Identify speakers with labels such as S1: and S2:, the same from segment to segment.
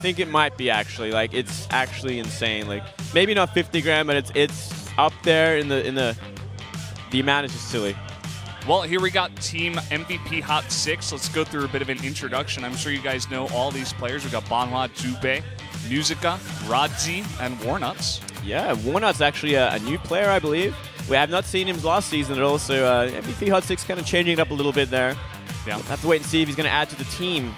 S1: think it might be actually. Like, it's actually insane. Like, maybe not 50 grand, but it's up there in the amount is just silly.
S2: Well, here we got Team MVP Hot6. Let's go through a bit of an introduction. I'm sure you guys know all these players. We got Banhua, Jubei, Musica, Radzi, and Warnuts.
S1: Yeah, Warnut's actually a new player, I believe. We have not seen him last season at all, so MVP Hot6 kind of changing it up a little bit there.
S2: Yeah.
S1: We'll have to wait and see if he's going to add to the team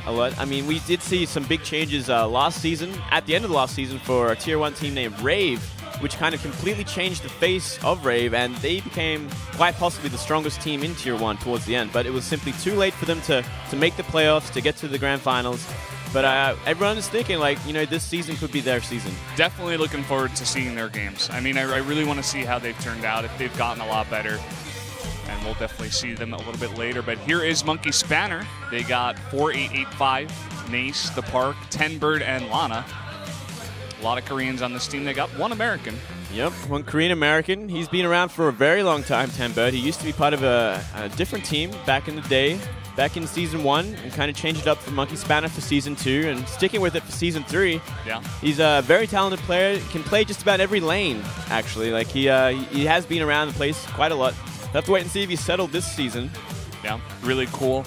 S1: a lot. I mean, we did see some big changes last season, at the end of the last season, for a Tier 1 team named Rave, which kind of completely changed the face of Rave, and they became quite possibly the strongest team in Tier 1 towards the end. But it was simply too late for them to make the playoffs, to get to the grand finals. But everyone is thinking, like, you know, this season could be their season.
S2: Definitely looking forward to seeing their games. I mean, I really want to see how they've turned out, if they've gotten a lot better. And we'll definitely see them a little bit later. But here is Monkey Spanner. They got 4885, Nace, The Park, Tenbird, and Lana. A lot of Koreans on this team. They got one American.
S1: Yep, one Korean American. He's been around for a very long time, Tenbird. He used to be part of a different team back in the day, back in Season 1, and kind of changed it up for Monkey Spanner for Season 2, and sticking with it for Season 3.
S2: Yeah.
S1: He's a very talented player, can play just about every lane, actually. Like, he has been around the place quite a lot. We'll have to wait and see if he's settled this season.
S2: Yeah, really cool.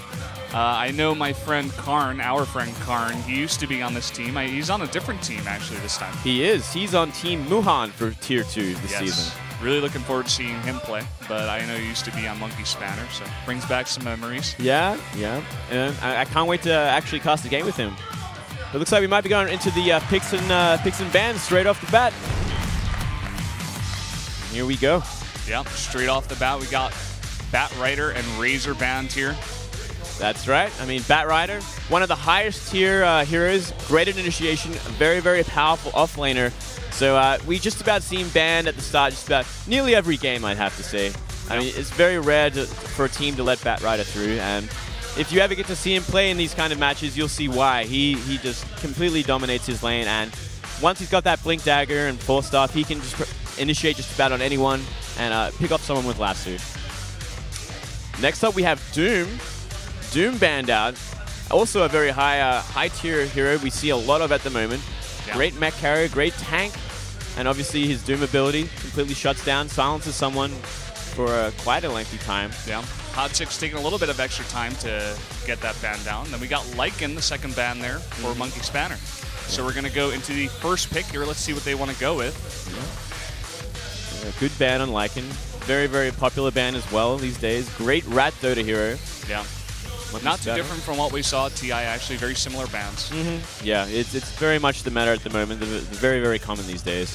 S2: I know my friend Karn, our friend Karn, he used to be on this team. He's on a different team, actually, this time.
S1: He is. He's on Team Muhan for Tier 2 this season.
S2: Really looking forward to seeing him play, but I know he used to be on Monkey Spanner, so brings back some memories.
S1: Yeah. And I can't wait to actually cast a game with him. It looks like we might be going into the picks and bans straight off the bat. Here we go.
S2: Yeah, straight off the bat, we got Bat Rider and Razor banned here.
S1: That's right. I mean, Bat Rider, one of the highest tier heroes, great at initiation, a very, very powerful offlaner. So we just about see him banned at the start, just about nearly every game, I'd have to say. I mean, it's very rare for a team to let Bat Rider through, and if you ever get to see him play in these kind of matches, you'll see why. He just completely dominates his lane, and once he's got that Blink Dagger and Force Staff, he can just initiate just about on anyone and pick up someone with Lasso. Next up, we have Doom. Doom banned out. Also a very high tier hero we see a lot of at the moment. Yeah. Great mech carrier, great tank, and obviously his Doom ability completely shuts down, silences someone for quite a lengthy time.
S2: Yeah. Hot6 taking a little bit of extra time to get that ban down. Then we got Lycan, the second ban there for Monkey Spanner. So we're going to go into the first pick here. Let's see what they want to go with.
S1: Good ban on Lycan. Very, very popular ban as well these days. Great rat Dota hero.
S2: Yeah. Not too different from what we saw at TI, actually. Very similar bans.
S1: Yeah, it's very much the meta at the moment. They're very, very common these days.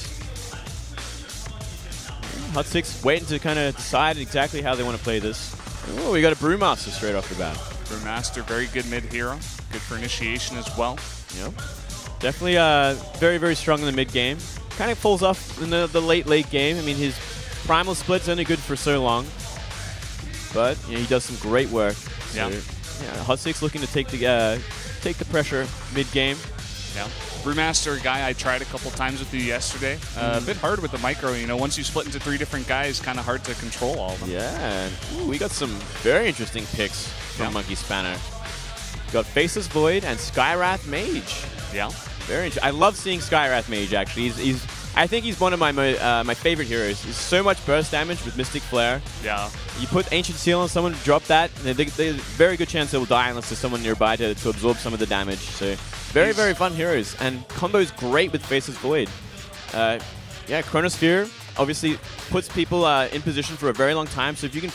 S1: Hot6 waiting to kind of decide exactly how they want to play this. Oh, we got a Brewmaster straight off the bat.
S2: Brewmaster, very good mid hero. Good for initiation as well.
S1: Yep. Definitely very, very strong in the mid game. Kind of falls off in the late game. I mean, his primal split's only good for so long. But you know, he does some great work. So, yeah, Hot6 looking to take the pressure mid game.
S2: Yeah. Brewmaster, a guy I tried a couple times with you yesterday. A bit hard with the micro, you know, once you split into 3 different guys, kind of hard to control all of them.
S1: Yeah, and we got some very interesting picks from Monkey Spanner. We got Faceless Void and Skywrath Mage.
S2: Yeah.
S1: Very interesting. I love seeing Skywrath Mage, actually. I think he's one of my favorite heroes. He's so much burst damage with Mystic Flare.
S2: Yeah. You
S1: put Ancient Seal on someone to drop that, there's a very good chance they will die unless there's someone nearby to absorb some of the damage. So very, very fun heroes. And combo's great with Faceless Void. Yeah, Chronosphere obviously puts people in position for a very long time. So if you can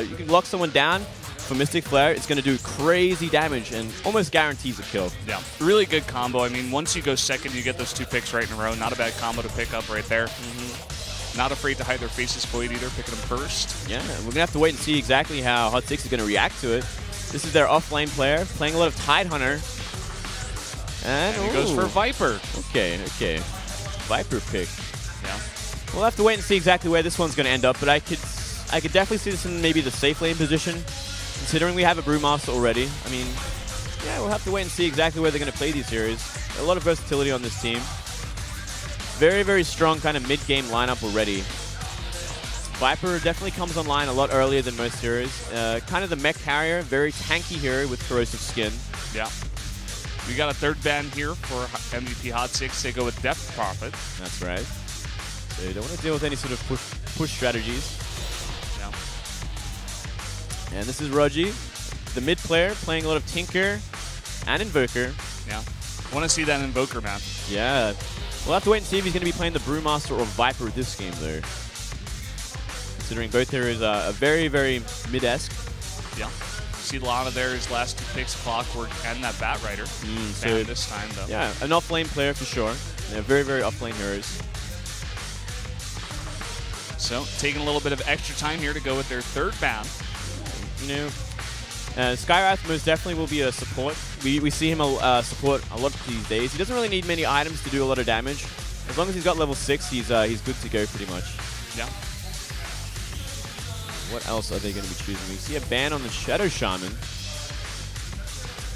S1: you can lock someone down for Mystic Flare, it's going to do crazy damage and almost guarantees a kill.
S2: Yeah, really good combo. I mean, once you go second, you get those 2 picks right in a row. Not a bad combo to pick up right there. Not afraid to hide their Faceless Void either, picking them first.
S1: Yeah, we're going to have to wait and see exactly how Hot6 is going to react to it. This is their off-lane player, playing a lot of Tidehunter. And
S2: he goes for Viper.
S1: Okay. Viper pick.
S2: Yeah.
S1: We'll have to wait and see exactly where this one's going to end up, but I could definitely see this in maybe the safe lane position, considering we have a Brewmaster already. I mean, yeah, we'll have to wait and see exactly where they're going to play these heroes. A lot of versatility on this team. Very, very strong kind of mid-game lineup already. Viper definitely comes online a lot earlier than most heroes. Kind of the mech carrier, very tanky hero with corrosive skin.
S2: Yeah. We got a third ban here for MVP Hot6. They go with Depth Prophet.
S1: That's right. So you don't want to deal with any sort of push strategies.
S2: Yeah.
S1: And this is Rogi, the mid player, playing a lot of Tinker and Invoker.
S2: Yeah. Want to see that Invoker, man.
S1: Yeah. We'll have to wait and see if he's going to be playing the Brewmaster or Viper this game, though. Considering both heroes are very, very mid-esque.
S2: Yeah. See a lot of theirs last 2 picks, Clockwork and that Batrider. So this time, though.
S1: Yeah, an off-lane player for sure. They're very, very off-lane heroes.
S2: So, taking a little bit of extra time here to go with their third ban.
S1: You know, Skywrath most definitely will be a support. We see him support a lot these days. He doesn't really need many items to do a lot of damage. As long as he's got level 6, he's good to go pretty much.
S2: Yeah.
S1: What else are they going to be choosing? We see a ban on the Shadow Shaman.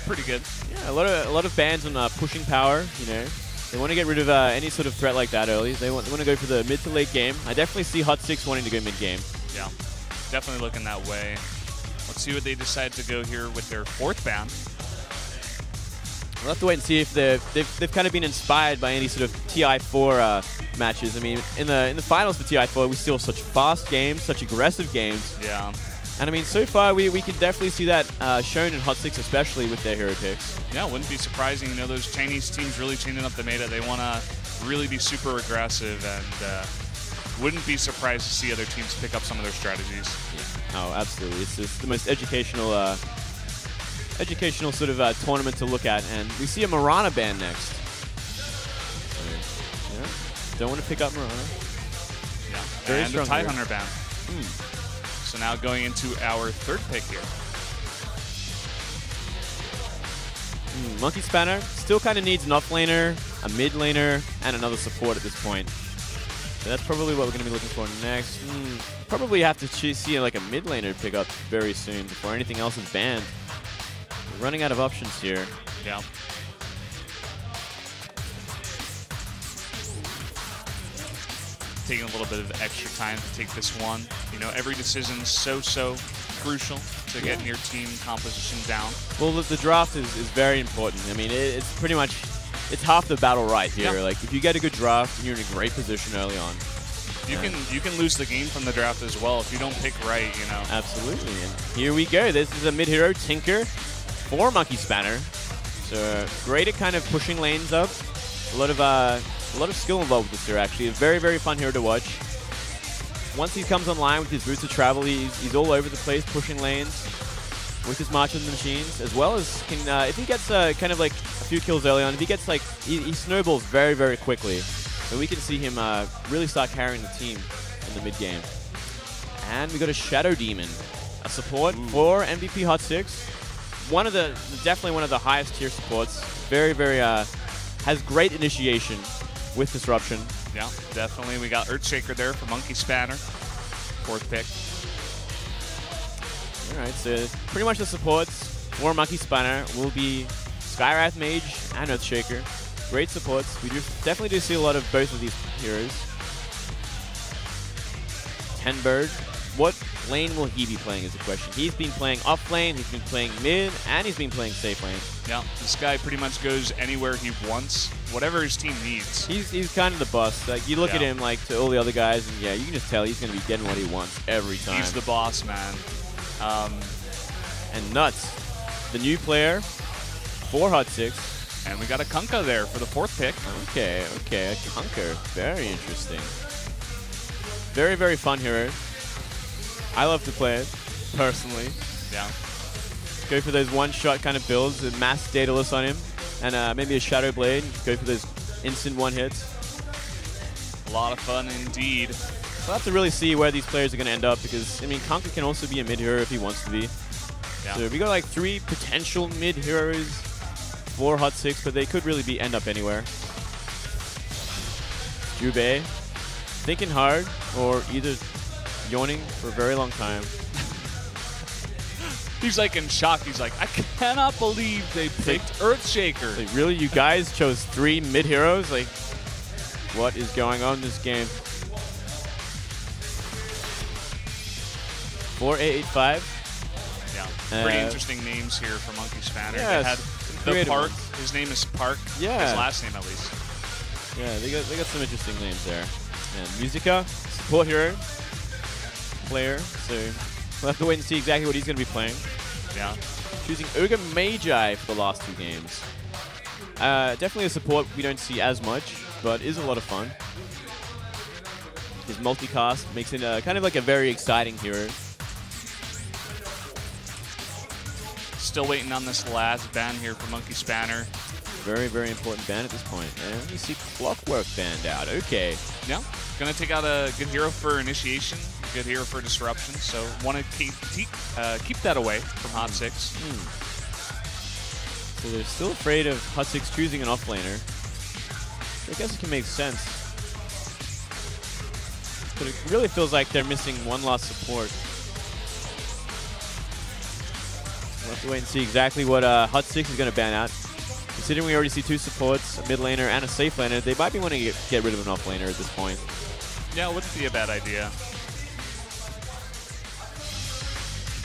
S2: Pretty good.
S1: Yeah, a lot of bans on pushing power. You know, they want to get rid of any sort of threat like that early. They want to go for the mid to late game. I definitely see Hot6 wanting to go mid game.
S2: Yeah, definitely looking that way. Let's see what they decide to go here with their fourth ban.
S1: We'll have to wait and see if they've kind of been inspired by any sort of TI4 matches. I mean, in the finals for TI4, we saw such fast games, such aggressive games.
S2: Yeah.
S1: And I mean, so far we can definitely see that shown in Hot6, especially with their hero picks.
S2: Yeah, wouldn't be surprising. You know, those Chinese teams really changing up the meta. They want to really be super aggressive, and wouldn't be surprised to see other teams pick up some of their strategies.
S1: Yeah. Oh, absolutely. It's the most educational sort of tournament to look at, and we see a Mirana ban next. So, yeah, don't want to pick up Mirana.
S2: Yeah,
S1: very
S2: and
S1: strong
S2: a Tidehunter ban. So now going into our third pick here.
S1: Monkey Spanner still kind of needs an off-laner, a mid-laner, and another support at this point. So that's probably what we're going to be looking for next. Probably have to see like a mid-laner pick up very soon before anything else is banned. We're running out of options here.
S2: Yeah. Taking a little bit of extra time to take this one. You know, every decision is so crucial to getting your team composition down.
S1: Well, the draft is very important. I mean, it's pretty much, it's half the battle right here.
S2: Yeah.
S1: Like, if you get a good draft, you're in a great position early on.
S2: You can lose the game from the draft as well if you don't pick right, you know.
S1: Absolutely. And here we go. This is a mid-hero, Tinker, for Monkey Spanner. So great at kind of pushing lanes up. A lot of skill involved with this hero, actually. A very, very fun hero to watch. Once he comes online with his Boots of Travel, he's all over the place, pushing lanes with his March of the Machines, as well as can, if he gets kind of like a few kills early on, if he gets like, he snowballs very, very quickly. So we can see him really start carrying the team in the mid-game. And we got a Shadow Demon, a support for MVP Hot6. Definitely one of the highest tier supports. Very, very, has great initiation with Disruption.
S2: Yeah, definitely. We got Earthshaker there for Monkey Spanner. Fourth pick.
S1: All right, so pretty much the supports for Monkey Spanner will be Skywrath Mage and Earthshaker. Great supports. We definitely do see a lot of both of these heroes. Tenbird. What lane will he be playing is the question. He's been playing off lane, he's been playing mid, and he's been playing safe lane.
S2: Yeah, this guy pretty much goes anywhere he wants, whatever his team needs.
S1: He's kind of the boss. Like, you look at him like to all the other guys, and yeah, you can just tell he's going to be getting what he wants every time.
S2: He's the boss, man.
S1: And Nuts, the new player for Hot6.
S2: And we got a Kunkka there for the fourth pick.
S1: Okay, a Kunkka. Very interesting. Very, very fun hero. I love to play it, personally.
S2: Yeah.
S1: Go for those one-shot kind of builds, a mass Daedalus on him, and maybe a Shadow Blade. Go for those instant one-hits.
S2: A lot of fun indeed.
S1: We'll have to really see where these players are going to end up, because, I mean, Kunkka can also be a mid-hero if he wants to be. Yeah. So we got like 3 potential mid-heroes for Hot6, but they could really end up anywhere. Jubei, thinking hard, or either yawning for a very long time.
S2: He's like in shock. He's like, I cannot believe they picked Earthshaker.
S1: Like, really? You guys chose 3 mid-heroes? Like, what is going on in this game? 4885.
S2: Yeah, pretty interesting names here for Monkey Spanner.
S1: Yes.
S2: They had The Park. His name is Park.
S1: Yeah.
S2: His last name, at least.
S1: Yeah, they got some interesting names there. And Musica, support hero, player. So we'll have to wait and see exactly what he's going to be playing.
S2: Yeah.
S1: Choosing Ogre Magi for the last 2 games. Definitely a support we don't see as much, but is a lot of fun. His multicast makes it kind of like a very exciting hero.
S2: Still waiting on this last ban here for Monkey Spanner.
S1: Very, very important ban at this point. And you see Clockwork banned out. Okay.
S2: Yeah. Going to take out a good hero for initiation, good hero for disruption. So want to keep that away from Hot6.
S1: So they're still afraid of Hot6 choosing an offlaner. I guess it can make sense. But it really feels like they're missing one last support. We'll have to wait and see exactly what Hot6 is going to ban out. Considering we already see 2 supports, a mid laner and a safe laner, they might be wanting to get rid of an off laner at this point.
S2: Yeah, it wouldn't be a bad idea.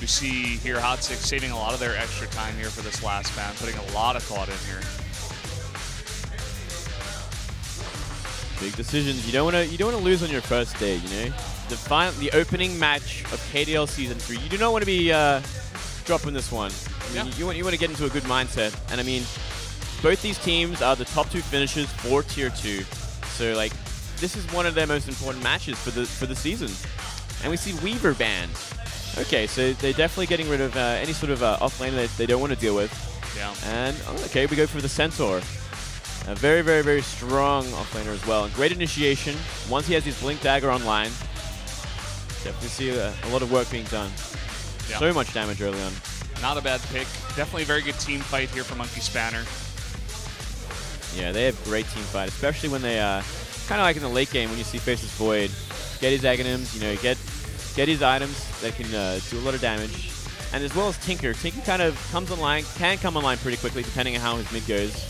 S2: We see here Hot6 saving a lot of their extra time here for this last ban, putting a lot of thought in here.
S1: Big decisions. You don't want to lose on your first day. You know, the opening match of KDL Season 3. You do not want to be dropping this one. I mean, you want to get into a good mindset. And I mean, both these teams are the top 2 finishers for Tier 2. So like, this is one of their most important matches for the season. And we see Weaver banned. Okay, so they're definitely getting rid of any sort of off lane that they don't want to deal with.
S2: Yeah.
S1: And okay, we go for the Centaur. A very, very, very strong offlaner as well. And great initiation. Once he has his Blink Dagger online, definitely see a lot of work being done. Yeah. So much damage early on.
S2: Not a bad pick. Definitely a very good team fight here for Monkey Spanner.
S1: Yeah, they have great team fight, especially when they kind of like in the late game when you see Faceless Void. Get his Aghanims, you know, get his items that can do a lot of damage. And as well as Tinker. Tinker kind of comes online, can come online pretty quickly depending on how his mid goes.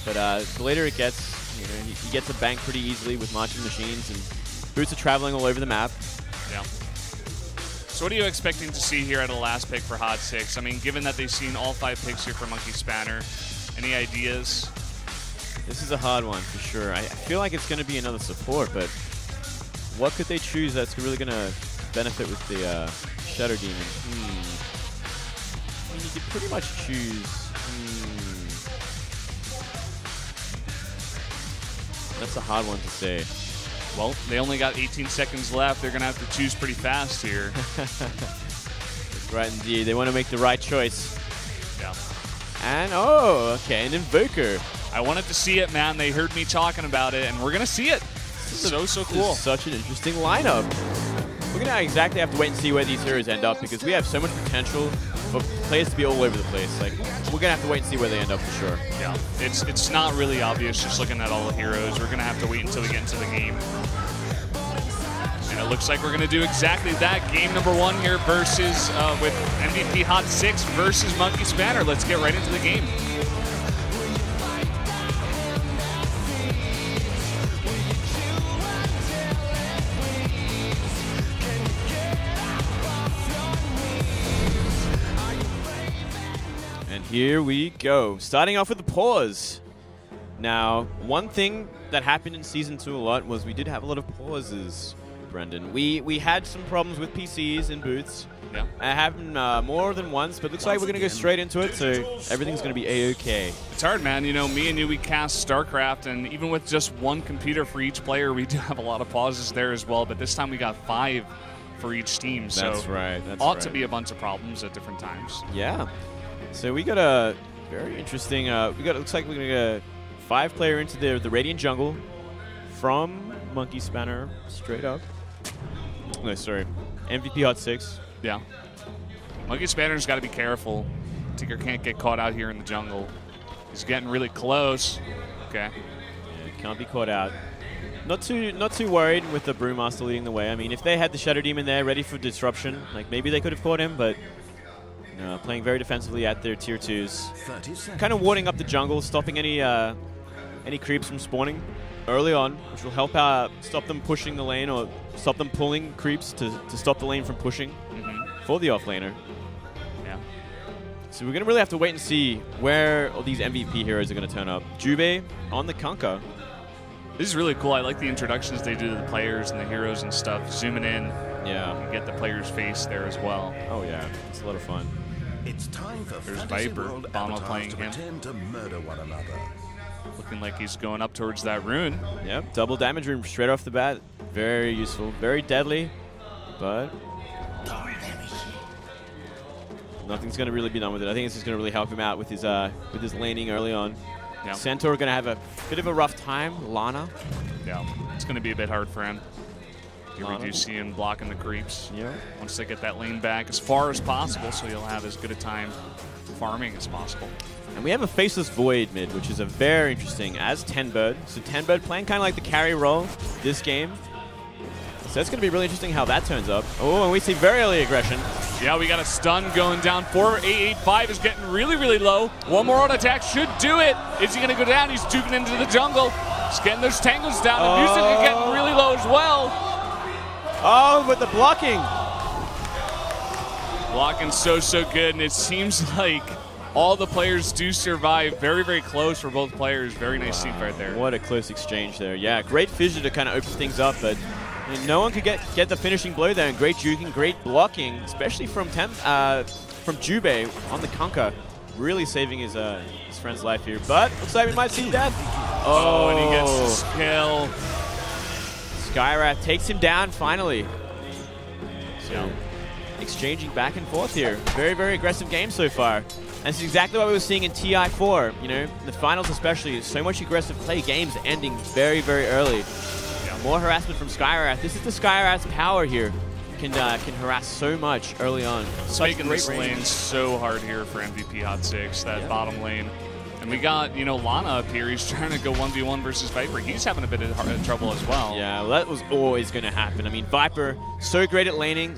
S1: But the later it gets, you know, he gets a bank pretty easily with marching machines, and boots are traveling all over the map.
S2: Yeah. So what are you expecting to see here at the last pick for Hot6? I mean, given that they've seen all 5 picks here for Monkey Spanner, any ideas?
S1: This is a hard one for sure. I feel like it's going to be another support, but what could they choose that's really going to benefit with the Shadow Demon? I mean, you could pretty much choose... That's a hard one to say.
S2: Well, they only got 18 seconds left. They're going to have to choose pretty fast here.
S1: That's right, indeed. They want to make the right choice.
S2: Yeah.
S1: And, oh, okay, an Invoker.
S2: I wanted to see it, man. They heard me talking about it, and we're going to see it. So cool.
S1: This is such an interesting lineup. We're going to exactly have to wait and see where these heroes end up, because we have so much potential for players to be all over the place. Like, we're going to have to wait and see where they end up for sure.
S2: Yeah, it's not really obvious just looking at all the heroes. We're going to have to wait until we get into the game. And it looks like we're going to do exactly that. Game number 1 here versus, with MVP Hot6 versus Monkey Spanner. Let's get right into the game.
S1: Here we go. Starting off with the pause. Now, one thing that happened in Season 2 a lot was we did have a lot of pauses, Brendan. We had some problems with PCs and booths.
S2: Yeah.
S1: It happened more than once, but looks like we're going to go straight into it, so everything's going to be A-okay.
S2: It's hard, man. You know, me and you, we cast StarCraft, and even with just 1 computer for each player, we do have a lot of pauses there as well, but this time we got 5 for each team.
S1: That's
S2: so
S1: right.
S2: Ought to be a bunch of problems at different times.
S1: Yeah. So we got a very interesting, looks like we're going to get a 5-player into the Radiant Jungle from Monkey Spanner, straight up. No, sorry. MVP Hot6.
S2: Yeah. Monkey Spanner's got to be careful. Tinker can't get caught out here in the jungle. He's getting really close. Okay.
S1: Yeah, can't be caught out. Not too worried with the Brewmaster leading the way. I mean, if they had the Shadow Demon there ready for disruption, like maybe they could have caught him, but playing very defensively at their Tier 2s. Kind of warding up the jungle, stopping any creeps from spawning early on, which will help stop them pushing the lane or stop them pulling creeps to stop the lane from pushing for the offlaner.
S2: Yeah.
S1: So we're going to really have to wait and see where all these MVP heroes are going to turn up. Jube on the Kunkka.
S2: This is really cool. I like the introductions they do to the players and the heroes and stuff. Zooming in,
S1: yeah,
S2: you get the player's face there as well.
S1: Oh yeah, it's a lot of fun.
S3: It's time for
S2: There's Viper, Bono playing him.
S3: To murder one another.
S2: Looking like he's going up towards that rune.
S1: Yep, double damage rune straight off the bat. Very useful, very deadly, but nothing's going to really be done with it. I think it's just going to really help him out with his laning early on. Yeah. Centaur going to have a bit of a rough time. Lana.
S2: Yeah, it's going to be a bit hard for him. Here we do see him blocking the creeps.
S1: Yeah.
S2: Once they get that lane back as far as possible, so he'll have as good a time farming as possible.
S1: And we have a Faceless Void mid, which is a very interesting as Tenbird. So Tenbird playing kind of like the carry role this game. So that's going to be really interesting how that turns up. Oh, and we see very early aggression.
S2: Yeah, we got a stun going down. 4885 is getting really, really low. One more auto attack should do it. Is he going to go down? He's duking into the jungle. He's getting those tangles down. And music is getting really low as well.
S1: Oh, with the blocking.
S2: Blocking so good, and it seems like all the players do survive. Very, very close for both players. Very nice team right there.
S1: What a close exchange there. Yeah, great fissure to kind of open things up, but no one could get the finishing blow there. And great juking, great blocking, especially from Jube on the Kunkka, really saving his friend's life here. But looks like we might see death.
S2: Oh, and he gets the kill.
S1: Skywrath takes him down finally. So exchanging back and forth here. Very, very aggressive game so far. And it's exactly what we were seeing in TI4. You know, in the finals especially, so much aggressive play, games ending very, very early. More harassment from Skywrath. This is the Skywrath's power here. Can harass so much early on.
S2: Making this lane so hard here for MVP Hot6, that bottom lane. And we got, you know, Lana up here. He's trying to go 1v1 versus Viper. He's having a bit of trouble as well.
S1: Yeah, well, that was always going to happen. I mean, Viper, so great at laning,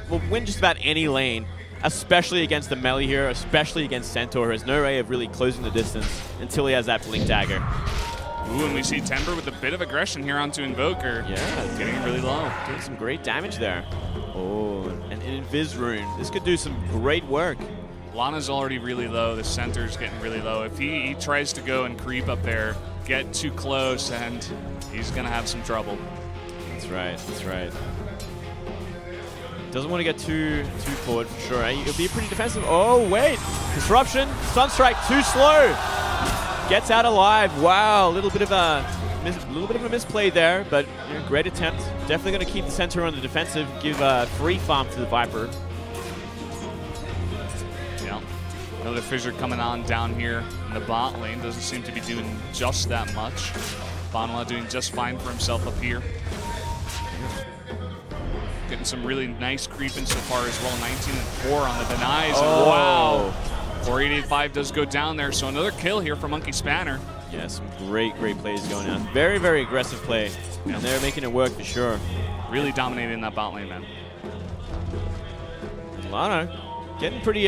S1: will win just about any lane, especially against the melee hero, especially against Centaur, who has no way of really closing the distance until he has that Blink Dagger.
S2: Ooh, and we see Timber with a bit of aggression here onto Invoker.
S1: Yeah,
S2: getting really low.
S1: Doing some great damage there. Oh, and an Invis rune. This could do some great work.
S2: Lana's already really low. The center's getting really low. If he tries to go and creep up there, get too close, and he's going to have some trouble.
S1: That's right. That's right. Doesn't want to get too forward for sure. It'll be pretty defensive. Oh, wait. Disruption. Sunstrike too slow. Gets out alive. Wow, a little bit of a misplay there, but you know, great attempt. Definitely going to keep the center on the defensive. Give free farm to the Viper.
S2: Yeah, another fissure coming on down here in the bot lane. Doesn't seem to be doing just that much. Bonwa doing just fine for himself up here. Getting some really nice creeping so far as well. 19 and 4 on the denies.
S1: Oh.
S2: Wow. 4885 does go down there, so another kill here for Monkey Spanner.
S1: Yeah, some great plays going on. Very, very aggressive play, and they're making it work for sure.
S2: Really dominating that bot lane, man.
S1: Lana getting pretty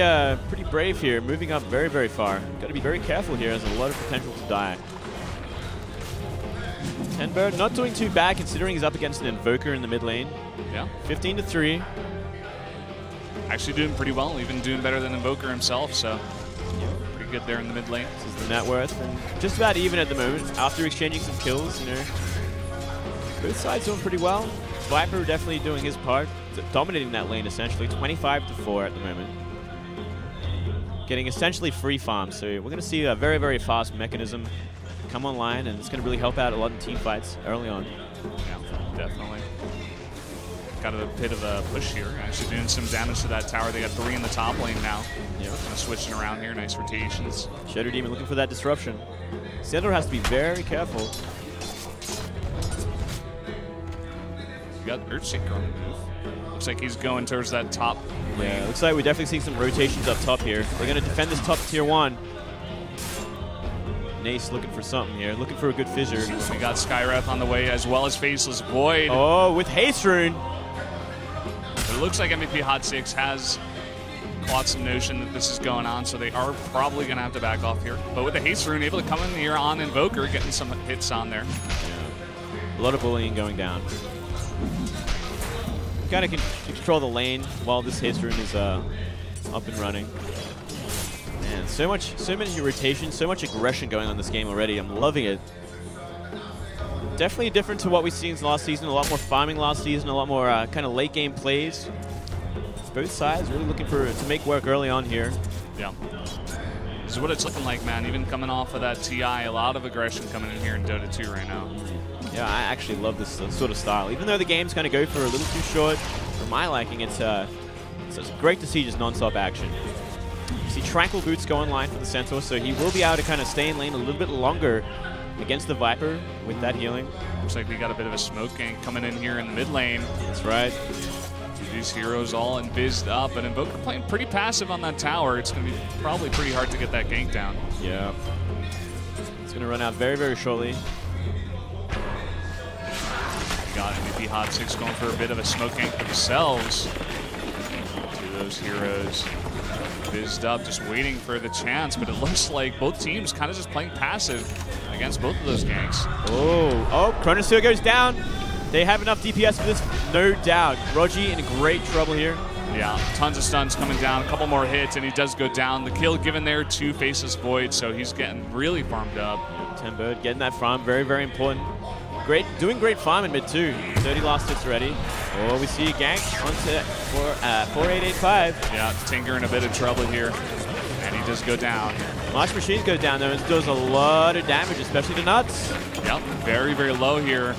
S1: brave here, moving up very, very far. Got to be very careful here. Has a lot of potential to die. Tenbird not doing too bad considering he's up against an Invoker in the mid lane.
S2: Yeah.
S1: 15 to 3.
S2: Actually doing pretty well, even doing better than Invoker himself, so pretty good there in the mid lane.
S1: This is the net worth, and just about even at the moment. After exchanging some kills, you know, both sides doing pretty well. Viper definitely doing his part, dominating that lane essentially, 25 to 4 at the moment. Getting essentially free farm, so we're going to see a very, very fast mechanism come online, and it's going to really help out a lot in team fights early on.
S2: Yeah, definitely. Got a bit of a push here. Actually doing some damage to that tower. They got 3 in the top lane now.
S1: Yeah.
S2: Kind of switching around here. Nice rotations.
S1: Shadow Demon looking for that disruption. Centaur has to be very careful.
S2: You got Earthshaker on the move. Looks like he's going towards that top lane.
S1: Yeah, looks like we're definitely seeing some rotations up top here. They're going to defend this top tier 1. Nace looking for something here, looking for a good fissure.
S2: We got Skywrath on the way as well as Faceless Void.
S1: Oh, with Haste Rune.
S2: It looks like MVP Hot6 has caught some notion that this is going on, so they are probably going to have to back off here. But with the Haste Rune, able to come in here on Invoker, getting some hits on there.
S1: Yeah. A lot of bullying going down. Kind of can control the lane while this Haste Rune is up and running. Man, so many rotations, so much aggression going on in this game already. I'm loving it. Definitely different to what we've seen last season. A lot more farming last season, a lot more kind of late game plays. Both sides really looking to make work early on here.
S2: Yeah. This is what it's looking like, man. Even coming off of that TI, a lot of aggression coming in here in Dota 2 right now.
S1: Yeah, I actually love this sort of style. Even though the game's going to go for a little too short, for my liking, it's great to see just non-stop action. You see Tranquil Boots go online for the Centaur, so he will be able to kind of stay in lane a little bit longer against the Viper with that healing.
S2: Looks like we got a bit of a smoke gank coming in here in the mid lane.
S1: That's right.
S2: These heroes all invised up, and Invoker playing pretty passive on that tower. It's going to be probably pretty hard to get that gank down.
S1: Yeah. It's going to run out very, very shortly.
S2: Got MVP Hot6 going for a bit of a smoke gank themselves. Two of those heroes fizzed up, just waiting for the chance, but it looks like both teams kind of just playing passive against both of those ganks.
S1: Oh, Chronosphere goes down. They have enough DPS for this, no doubt. Rogi in great trouble here.
S2: Yeah, tons of stuns coming down, a couple more hits, and he does go down. The kill given there to Faceless Void, so he's getting really farmed up.
S1: Tenbird getting that farm, very, very important. Doing great farm in mid too. 30 last hits already. Oh, we see a gank onto 4885.
S2: Yeah, Tinker in a bit of trouble here, and he does go down.
S1: March Machines goes down though and does a lot of damage, especially to Nuts.
S2: Yep, very, very low here.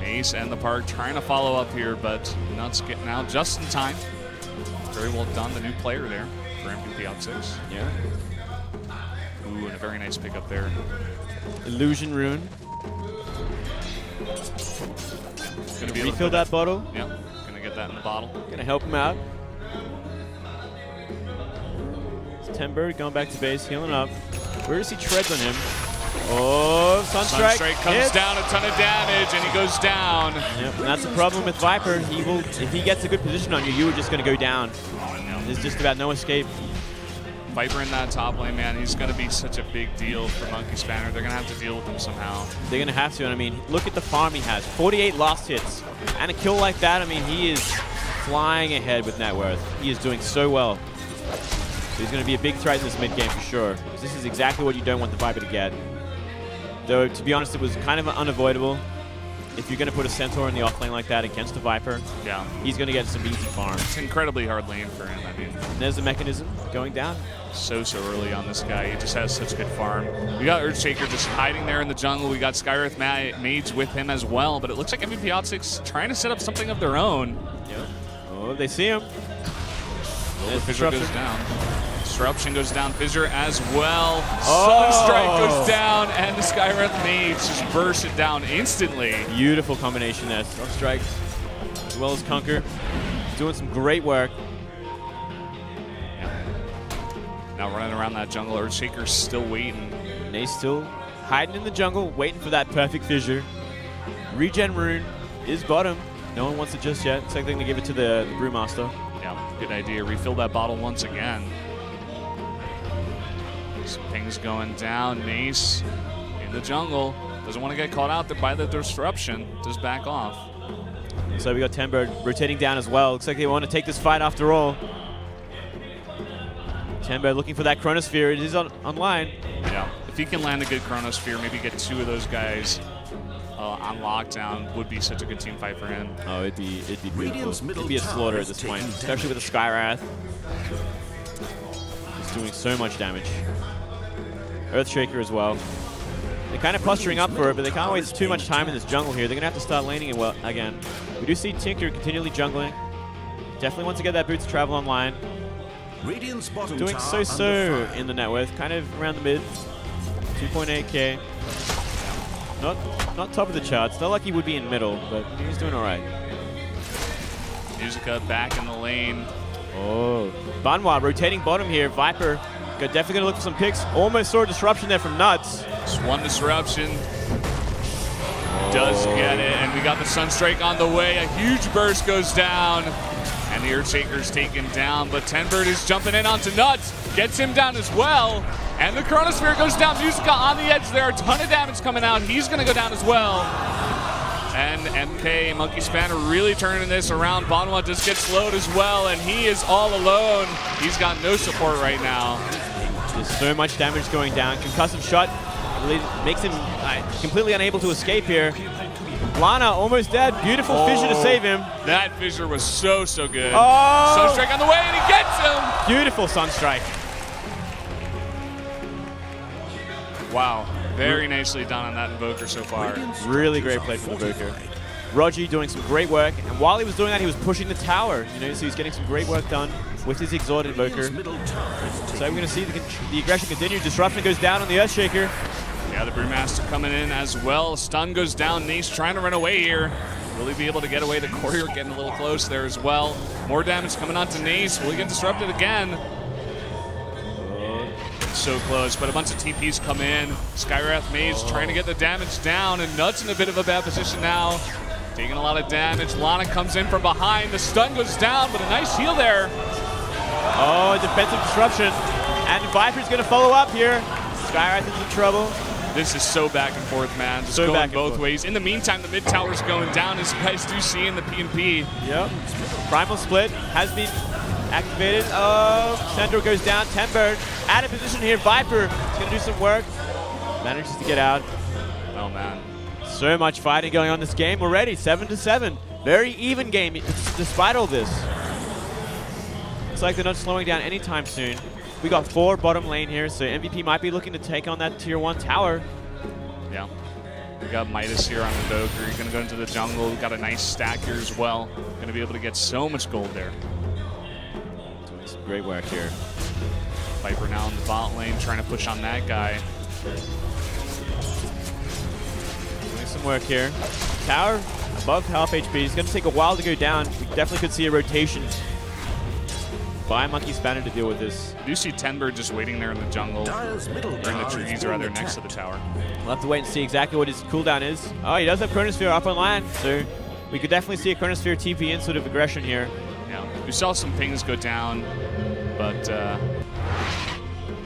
S2: Ace and the Park trying to follow up here, but Nuts getting out just in time. Very well done, the new player there for MVP Hot6.
S1: Yeah.
S2: Ooh, and a very nice pickup there.
S1: Illusion Rune.
S2: Gonna be
S1: refill that bottle.
S2: Yep, gonna get that in the bottle.
S1: Gonna help him out. It's Tenbird going back to base, healing up. Where does he treads on him? Oh, Sunstrike.
S2: Sunstrike comes
S1: hits.
S2: down, a ton of damage, and he goes down.
S1: Yep, and that's the problem with Viper. He will, if he gets a good position on you, you are just going to go down. There's just about no escape.
S2: Viper in that top lane, man, he's going to be such a big deal for Monkey Spanner. They're going to have to deal with him somehow.
S1: They're going to have to, and I mean, look at the farm he has. 48 last hits. And a kill like that, I mean, he is flying ahead with net worth. He is doing so well. So he's going to be a big threat in this mid game for sure. This is exactly what you don't want the Viper to get. Though, to be honest, it was kind of unavoidable. If you're going to put a Centaur in the off lane like that against a Viper,
S2: yeah,
S1: he's going to get some easy farm.
S2: It's an incredibly hard lane for him. I mean,
S1: and there's the mechanism going down.
S2: So early on this guy. He just has such good farm. We got Earthshaker just hiding there in the jungle. We got Skywrath Mage with him as well, but it looks like MVP Hot6 trying to set up something of their own.
S1: Yep. Oh, they see him.
S2: Fissure goes down. Disruption goes down. Fissure as well. Sunstrike goes down, and the Skywrath Mage just bursts it down instantly.
S1: Beautiful combination there. Sunstrike as well as Conquer. Doing some great work.
S2: Yeah. Now running around that jungle. Earthshaker's still waiting.
S1: And they still hiding in the jungle, waiting for that perfect fissure. Regen Rune is bottom. No one wants it just yet. Same thing to give it to the Brewmaster.
S2: Yeah, good idea. Refill that bottle once again. Some pings going down. Mace in the jungle. Doesn't want to get caught out there by the disruption. Just back off.
S1: So we got Tenbird rotating down as well. Looks like they want to take this fight after all. Tenbird looking for that Chronosphere. It is online.
S2: Yeah, if he can land a good Chronosphere, maybe get two of those guys on lockdown, would be such a good team fight for him.
S1: Oh, it'd be beautiful. It'd be a slaughter at this point, especially with the Skywrath. He's doing so much damage. Earthshaker as well. They're kind of posturing up for it, but they can't waste too much time in this jungle here. They're going to have to start laning it well again. We do see Tinker continually jungling. Definitely wants to get that Boots Travel online. Doing so in the net worth, kind of around the mid. 2.8k. Not top of the charts. Not like he would be in middle, but he's doing all right.
S2: Musica back in the lane.
S1: Oh, Banwa rotating bottom here. Viper definitely going to look for some picks. Almost saw a disruption there from Nuts.
S2: Just one disruption. Does get it, and we got the Sunstrike on the way. A huge burst goes down, and the Earthshaker's taken down, but Tenbird is jumping in onto Nuts. Gets him down as well, and the Chronosphere goes down. Musica on the edge there. A ton of damage coming out. He's going to go down as well. And MK, Monkey Spanner, really turning this around. Banwa just gets slowed as well, and he is all alone. He's got no support right now.
S1: There's so much damage going down. Concussive shot really makes him completely unable to escape here. Lana almost dead. Beautiful fissure to save him.
S2: That fissure was so good.
S1: Oh!
S2: Sunstrike on the way, and he gets him!
S1: Beautiful Sunstrike.
S2: Wow. Very nicely done on that Invoker so far.
S1: Really great play from the Invoker. Roger doing some great work, and while he was doing that, he was pushing the tower. You know, so he's getting some great work done with his Exhort Invoker. So we're going to see the aggression continue. Disruption goes down on the Earthshaker.
S2: Yeah, the Brewmaster coming in as well. Stun goes down. Nace trying to run away here. Will he be able to get away? The Courier getting a little close there as well. More damage coming on to Nace. Will he get disrupted again? So close, but a bunch of TPs come in. Skywrath Mage trying to get the damage down, and Nuts in a bit of a bad position now. Taking a lot of damage. Lana comes in from behind. The stun goes down, but a nice heal there.
S1: Oh, defensive disruption. And Viper's going to follow up here. Skywrath is in trouble.
S2: This is so back and forth, man. Just
S1: so
S2: going both ways. In the meantime, the mid tower's going down, as you guys do see in the P&P.
S1: Yep. Primal Split has been activated. Oh, Sandro goes down. Tenbird out of position here. Viper is going to do some work. Manages to get out.
S2: Oh, man.
S1: So much fighting going on this game already. 7-7. Very even game despite all this. Looks like they're not slowing down anytime soon. We got 4 bottom lane here, so MVP might be looking to take on that tier 1 tower.
S2: Yeah. We got Midas here on Invoker. He's going to go into the jungle. We've got a nice stack here as well. Going to be able to get so much gold there.
S1: Doing some great work here.
S2: Viper now in the bot lane, trying to push on that guy.
S1: Doing some work here. Tower above half HP. It's going to take a while to go down. We definitely could see a rotation by Monkey Spanner to deal with this.
S2: You do see Tenbird just waiting there in the jungle, or in the trees rather, next to the tower.
S1: We'll have to wait and see exactly what his cooldown is. Oh, he does have Chronosphere up on land, so we could definitely see a Chronosphere TP in sort of aggression here.
S2: Yeah, we saw some pings go down, but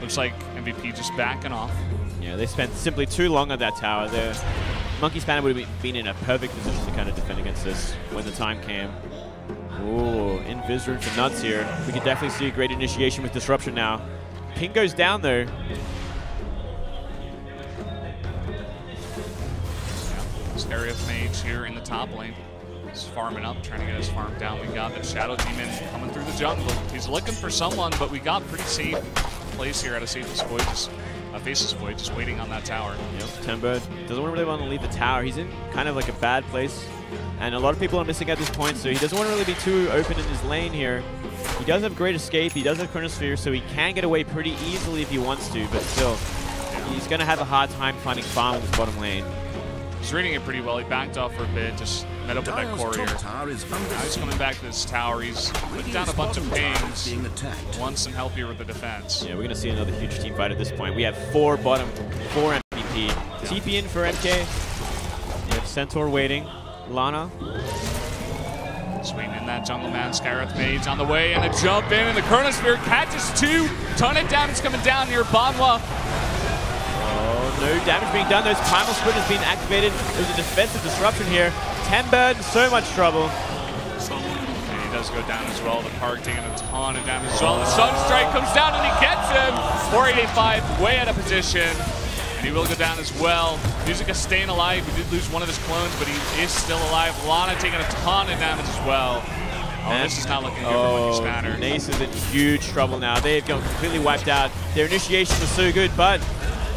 S2: looks like MVP just backing off. Yeah,
S1: they spent simply too long on that tower. The Monkey Spanner would have been in a perfect position to kind of defend against this when the time came. Ooh, Invis room for Nuts here. We could definitely see a great initiation with Disruption now. Ping goes down though.
S2: This area of Mage here in the top lane. He's farming up, trying to get his farm down. We got the Shadow Demon coming through the jungle. He's looking for someone, but we got pretty safe place here at a Faceless Void, just waiting on that tower.
S1: Yep, Tenbird doesn't really want to leave the tower. He's in kind of like a bad place. And a lot of people are missing at this point, so he doesn't want to really be too open in his lane here. He does have great escape, he does have Chronosphere, so he can get away pretty easily if he wants to, but still, he's going to have a hard time finding farm in his bottom lane.
S2: He's reading it pretty well. He backed off for a bit, just met up with that Courier. Now he's coming back to this tower. He's put down a bunch of pings. Wants some help here with the defense.
S1: Yeah, we're going to see another huge team fight at this point. We have 4 bottom, 4 MVP. TP in for MK. You have Centaur waiting. Lana.
S2: Swinging in that jungle man. Skywrath Mage on the way, and a jump in, and the Chronosphere catches 2. Ton of damage coming down near Banwa.
S1: Oh, no damage being done. Those Primal Split has been activated. There's a defensive disruption here. Tenbird in so much trouble.
S2: And he does go down as well. The Park taking a ton of damage as well. The Sunstrike comes down, and he gets him. 4885, way out of position. And he will go down as well. Music is staying alive. We did lose one of his clones, but he is still alive. Lana taking a ton of damage as well. Oh, and this is not looking good for Monkey Spanner.
S1: Nace is in huge trouble now. They've got completely wiped out. Their initiation was so good, but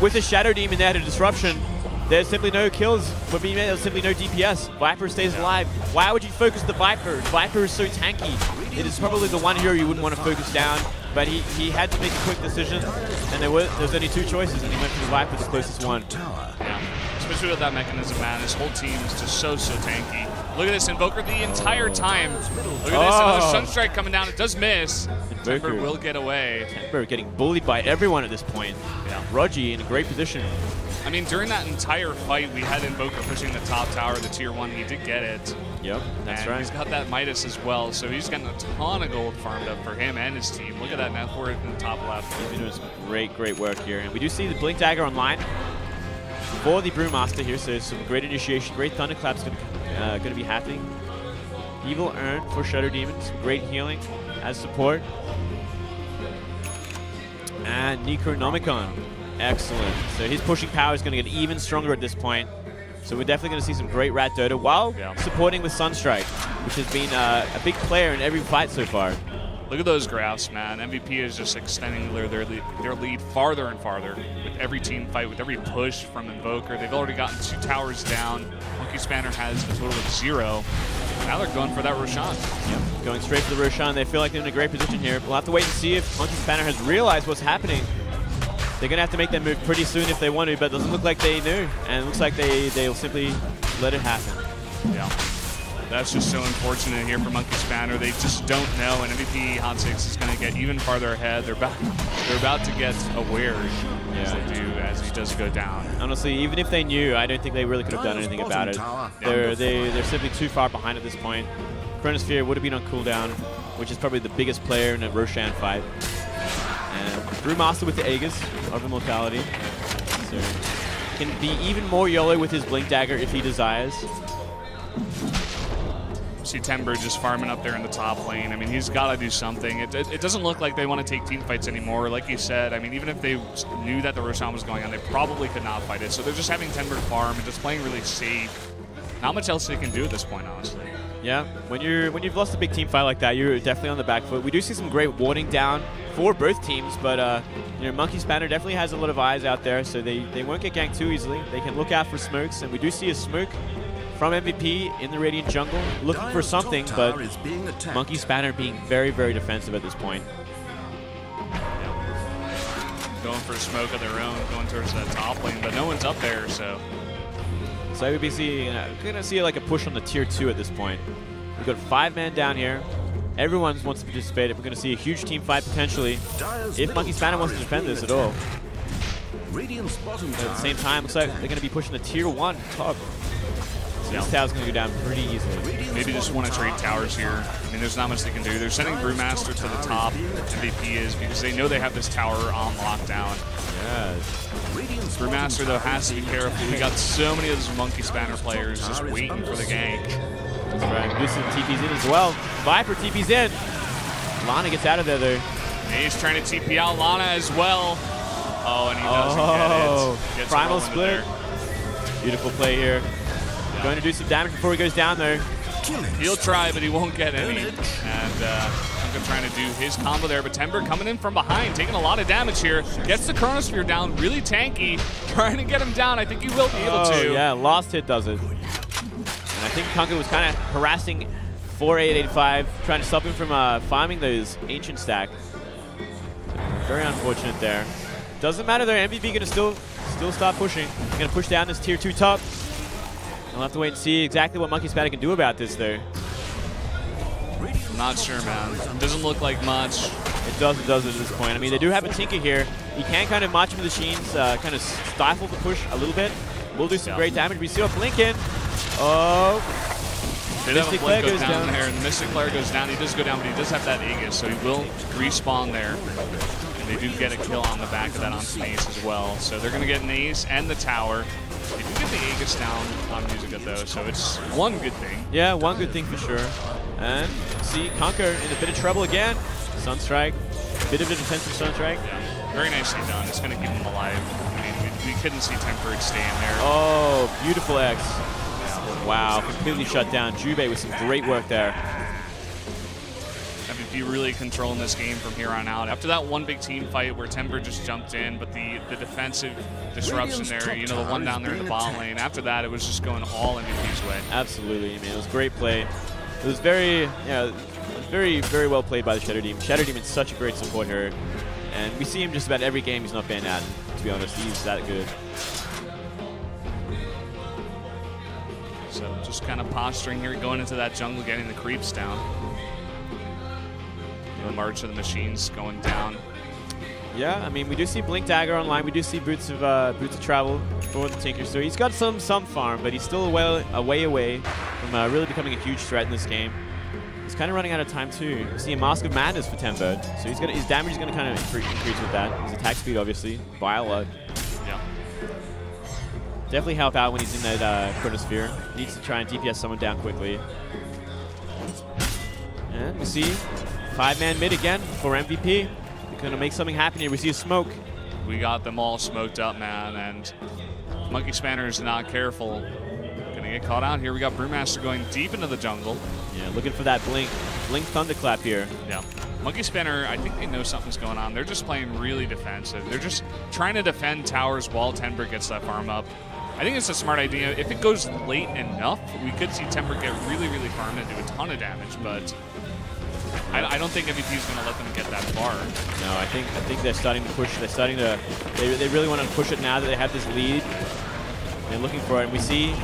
S1: with the Shadow Demon there to Disruption, there's simply no kills for BMA. There's simply no DPS. Viper stays alive. Why would you focus the Viper? Viper is so tanky. It is probably the one hero you wouldn't want to focus down, but he had to make a quick decision, and there was only 2 choices, and he went for the Viper, the closest one.
S2: Yeah, especially with that mechanism, man. This whole team is just so tanky. Look at this Invoker the entire time. Look at this, another Sunstrike coming down. It does miss. Invoker will get away.
S1: Tenbird getting bullied by everyone at this point.
S2: Yeah.
S1: Rogi in a great position.
S2: I mean, during that entire fight, we had Invoker pushing the top tower, the tier 1. He did get it.
S1: Yep, that's right.
S2: He's got that Midas as well, so he's getting a ton of gold farmed up for him and his team. Look at that net worth in the top left.
S1: He's been doing some great work here. And we do see the Blink Dagger online for the Brewmaster here, so some great initiation, great Thunderclaps going to be happening. Evil Urn for Shadow Demon, some great healing as support. And Necronomicon. Excellent. So his pushing power is going to get even stronger at this point. So we're definitely going to see some great Rat Dota while supporting with Sunstrike, which has been a big player in every fight so far.
S2: Look at those graphs, man. MVP is just extending their lead farther and farther with every team fight, with every push from Invoker. They've already gotten 2 towers down. Monkey Spanner has a total of 0. Now they're going for that Roshan.
S1: Yep, going straight for the Roshan. They feel like they're in a great position here. We'll have to wait and see if Monkey Spanner has realized what's happening. They're going to have to make that move pretty soon if they want to, but it doesn't look like they knew. And it looks like they'll simply let it happen.
S2: Yeah. That's just so unfortunate here for Monkey Spanner. They just don't know, and MVP Hot6 is going to get even farther ahead. They're about to get aware as he does go down.
S1: Honestly, even if they knew, I don't think they really could have done anything about it. They're simply too far behind at this point. Chronosphere would have been on cooldown, which is probably the biggest player in a Roshan fight. And Brewmaster with the Aegis of Immortality. So can be even more YOLO with his Blink Dagger if he desires.
S2: See Timber just farming up there in the top lane. I mean, he's got to do something. It doesn't look like they want to take team fights anymore. Like you said, I mean, even if they knew that the Roshan was going on, they probably could not fight it. So they're just having Timber farm and just playing really safe. Not much else they can do at this point, honestly.
S1: Yeah, when you've lost a big team fight like that, you're definitely on the back foot. We do see some great warding down for both teams, but you know, Monkey Spanner definitely has a lot of eyes out there, so they won't get ganked too easily. They can look out for smokes, and we do see a smoke from MVP in the Radiant jungle, looking for something, but Monkey Spanner being very, very defensive at this point.
S2: Going for a smoke of their own, going towards that top lane, but no one's up there, so.
S1: So we'll be going to see like a push on the Tier 2 at this point. We've got 5 men down here. Everyone wants to participate. We're going to see a huge team fight potentially, if Monkey Spanner wants to defend this at all. But at the same time, looks like they're going to be pushing the Tier 1 top. So this tower's going to go down pretty easily.
S2: Maybe just want to trade towers here. I mean, there's not much they can do. They're sending Brewmaster to the top, MVP is, because they know they have this tower on lockdown.
S1: Yeah.
S2: Brewmaster, though, has to be careful. We got so many of those Monkey Spanner players just waiting for the gank.
S1: That's right. Lucid TP's in as well. Viper TP's in. Lana gets out of there, though.
S2: And he's trying to TP out Lana as well. Oh, and he doesn't get it.
S1: Primal split. Beautiful play here. Yeah. Going to do some damage before he goes down, though.
S2: He'll try, but he won't get any. And Hunka trying to do his combo there, but Timber coming in from behind, taking a lot of damage here. Gets the Chronosphere down, really tanky. Trying to get him down. I think he will be able to.
S1: Yeah, last hit does it. And I think Hunka was kind of harassing 4885, trying to stop him from farming those ancient stack. Very unfortunate there. Doesn't matter though, MVP going to still start pushing. Going to push down this Tier 2 top. We'll have to wait and see exactly what Monkey Spanner can do about this though.
S2: I'm not sure, man. Doesn't look like much.
S1: It does at this point. I mean, they do have a Tinker here. He can kind of march with the machines, kind of stifle the push a little bit. Will do some great damage. We see a Blink in. Oh.
S2: Mystic Flare goes down there, and the Mystic Flare goes down. He does go down, but he does have that Aegis, so he will respawn there. And they do get a kill on the back of that on Ace as well. So they're going to get an Ace and the tower. They do get the Aegis down on Musica though, so it's one good thing.
S1: Yeah, one good thing for sure. And see Conquer in a bit of trouble again. Sunstrike, bit of a defensive Sunstrike.
S2: Yeah, very nicely done. It's going to keep him alive. I mean, we couldn't see Tempered staying there.
S1: Oh, beautiful X. Wow, completely shut down. Jubei with some great work there.
S2: MVP really controlling this game from here on out. After that one big team fight where Timber just jumped in, but the defensive disruption there, you know, the one down there in the bottom lane, after that it was just going all MVP's way.
S1: Absolutely, I mean, it was great play. It was very, very well played by the Shadow Demon. Shadow Demon's such a great support here, and we see him just about every game he's not banned at, to be honest. He's that good.
S2: So just kind of posturing here, going into that jungle, getting the creeps down. The March of the Machines going down.
S1: Yeah, I mean, we do see Blink Dagger online. We do see Boots of Travel for the Tinker. So he's got some farm, but he's still a way away from really becoming a huge threat in this game. He's kind of running out of time too. We see a Mask of Madness for Tempered, so his damage is going to kind of increase with that. His attack speed, obviously, by a lot.
S2: Yeah.
S1: Definitely help out when he's in that Chronosphere. Needs to try and DPS someone down quickly. And we see 5-man mid again for MVP. gonna make something happen here. We see a smoke.
S2: We got them all smoked up, man, and Monkey Spanner is not careful. Gonna get caught out here. We got Brewmaster going deep into the jungle.
S1: Yeah, looking for that blink thunderclap here.
S2: Yeah. Monkey Spanner, I think they know something's going on. They're just playing really defensive. They're just trying to defend towers while Timber gets that farm up. I think it's a smart idea. If it goes late enough, we could see Timber get really, really farmed and do a ton of damage, but I don't think MVP is going to let them get that far.
S1: No, I think they're starting to push. They're starting to. They really want to push it now that they have this lead. They're looking for it, and we see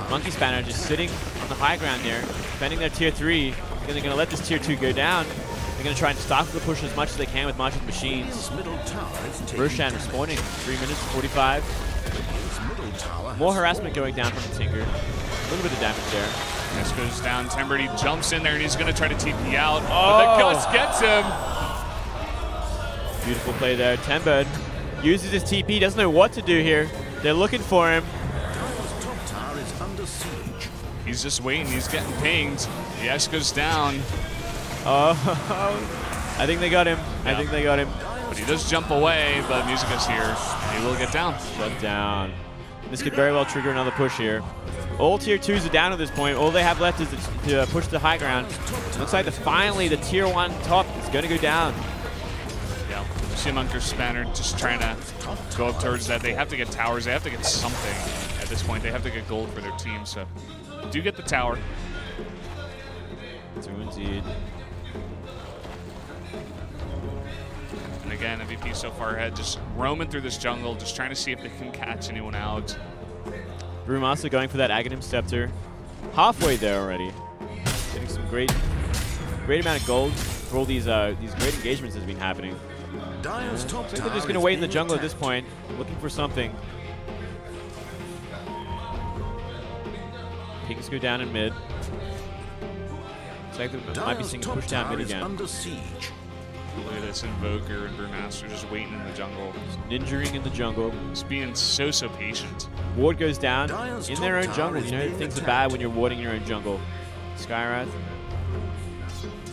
S1: Monkey Spanner just sitting on the high ground there, defending their tier 3. They're going to let this tier 2 go down. They're going to try and stop the push as much as they can with March's machines. Roshan respawning, 3 minutes 45. More harassment going down from the Tinker. A little bit of damage there.
S2: This goes down. Timber, he jumps in there and he's going to try to TP out. Oh. But the Gus gets him.
S1: Beautiful play there. Timber uses his TP, doesn't know what to do here. They're looking for him.
S2: He's just waiting. He's getting pinged. The X goes down.
S1: Oh, I think they got him.
S2: Yeah.
S1: I think they got him.
S2: But he does jump away, but Music is here. And he will get down.
S1: Shut down. This could very well trigger another push here. All tier 2s are down at this point. All they have left is to push the high ground. Looks like finally the tier 1 top is going to go down.
S2: Yeah, see Monkey Spanner just trying to go up towards that. They have to get towers. They have to get something at this point. They have to get gold for their team. So do get the tower.
S1: Do indeed.
S2: And again, MVP so far ahead, just roaming through this jungle, just trying to see if they can catch anyone out.
S1: Brewmaster going for that Aghanim Scepter. Halfway there already. Getting some great amount of gold for all these great engagements that's been happening. I think they're just going to wait in the jungle at this point, looking for something. Pings go down in mid. Looks like they might be seeing a push down mid again.
S2: Look at this Invoker and Brewmaster just waiting in the jungle.
S1: Just ninjaing in the jungle.
S2: Just being so patient.
S1: Ward goes down in their own jungle. You know, things are bad when you're warding your own jungle. Skywrath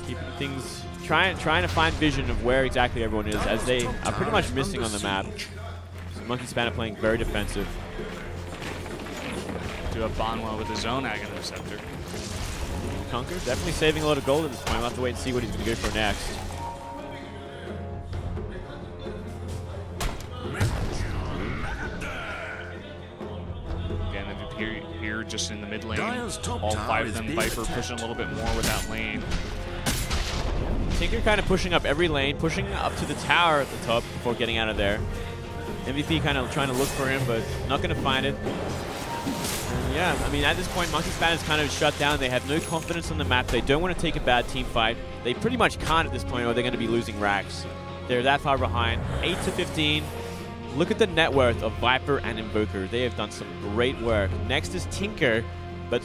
S1: keeping things, trying to find vision of where exactly everyone is, as they are pretty much missing on the map. So Monkey Spanner playing very defensive.
S2: Do a Bonwell with his own Aghanim Scepter.
S1: Conquer definitely saving a lot of gold at this point. We'll have to wait and see what he's going to go for next.
S2: Here just in the mid lane, all 5 of them. Viper pushing a little bit more with that lane.
S1: Tinker kind of pushing up every lane, pushing up to the tower at the top before getting out of there. MVP kind of trying to look for him, but not going to find it. And yeah, I mean, at this point, Monkey Spanner is kind of shut down. They have no confidence on the map. They don't want to take a bad team fight. They pretty much can't at this point, or they're going to be losing racks. They're that far behind. 8-15. Look at the net worth of Viper and Invoker. They have done some great work. Next is Tinker, but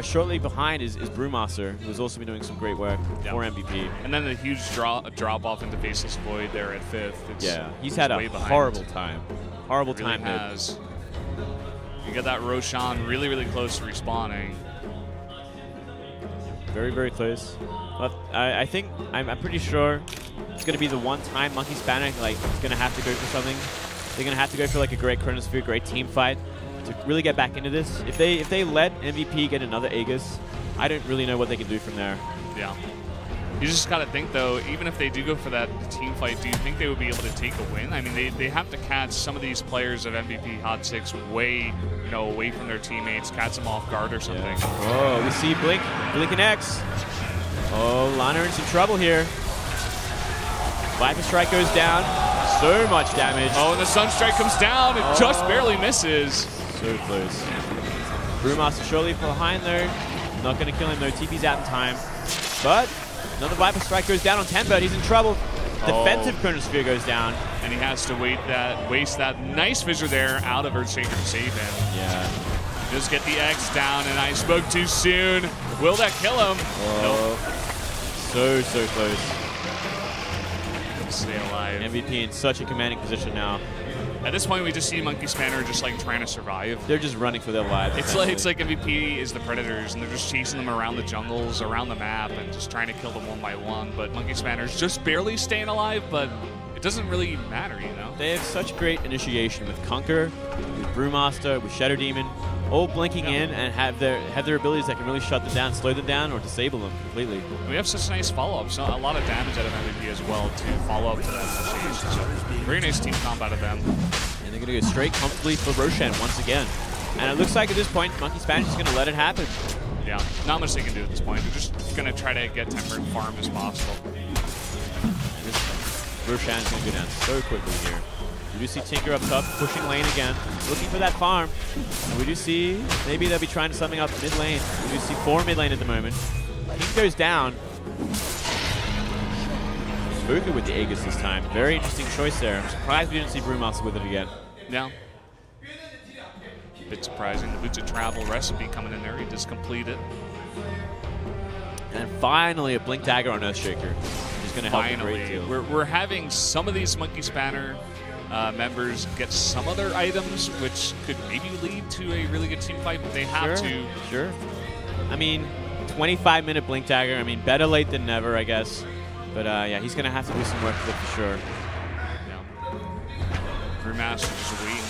S1: shortly behind is Brewmaster, who's also been doing some great work for MVP.
S2: And then the huge drop off into Faceless Void there at 5th.
S1: Yeah, he's had a horrible time. Horrible
S2: really
S1: time.
S2: Has. You got that Roshan really close to respawning.
S1: Very close. But I think I'm pretty sure it's going to be the one time Monkey Spanner is going to have to go for something. They're going to have to go for like a great Chronosphere, great team fight to really get back into this. If they let MVP get another Aegis, I don't really know what they can do from there.
S2: Yeah. You just got to think, though, even if they do go for that team fight, do you think they would be able to take a win? I mean, they have to catch some of these players of MVP Hot6 way, away from their teammates, catch them off guard or something.
S1: Yeah. Oh, we see Blink and X. Oh, Lana in some trouble here. Viper Strike goes down. So much damage.
S2: Oh, and the Sunstrike comes down. It just barely misses.
S1: So close. Brewmaster surely behind though. Not going to kill him though. TP's out in time. But another Viper Strike goes down on Tenbird. He's in trouble. Defensive Chronosphere goes down.
S2: And he has to waste that nice Fissure there out of Earthshaker to save him.
S1: Yeah.
S2: Just get the X down, and I spoke too soon. Will that kill him?
S1: Oh. Nope. So close.
S2: Stay alive.
S1: MVP in such a commanding position now.
S2: At this point, we just see Monkey Spanner just like trying to survive.
S1: They're just running for their lives.
S2: It's like MVP is the Predators, and they're just chasing them around the jungles, around the map, and just trying to kill them one by one. But Monkey Spanner's just barely staying alive, but it doesn't really matter, you know?
S1: They have such great initiation with Conquer, with Brewmaster, with Shadow Demon, all blinking in and have their abilities that can really shut them down, slow them down, or disable them completely.
S2: We have such nice follow-ups, so a lot of damage out of MVP as well to follow up to that initiation. So very nice team comp out of them.
S1: And they're going to go straight comfortably for Roshan once again. And it looks like at this point, Monkey Spanner is going to let it happen.
S2: Yeah, not much they can do at this point. They're just going to try to get Temper and farm as possible.
S1: Roshan is going to go down so quickly here. We do see Tinker up top, pushing lane again, looking for that farm. And we do see, maybe they'll be trying something up mid lane. We do see 4 mid lane at the moment. King goes down. Spooked with the Aegis this time. Very interesting choice there. I'm surprised we didn't see Brewmaster with it again.
S2: Yeah. A bit surprising. The Boots of Travel recipe coming in there. He just completed.
S1: And finally a Blink Dagger on Earthshaker. He's going to help a great deal.
S2: We're having some of these Monkey Spanner members get some other items, which could maybe lead to a really good team fight, but they have to.
S1: Sure. I mean, 25-minute Blink Dagger. I mean, better late than never, I guess. But yeah, he's going to have to do some work with it for sure.
S2: Yeah. Brewmaster just waiting.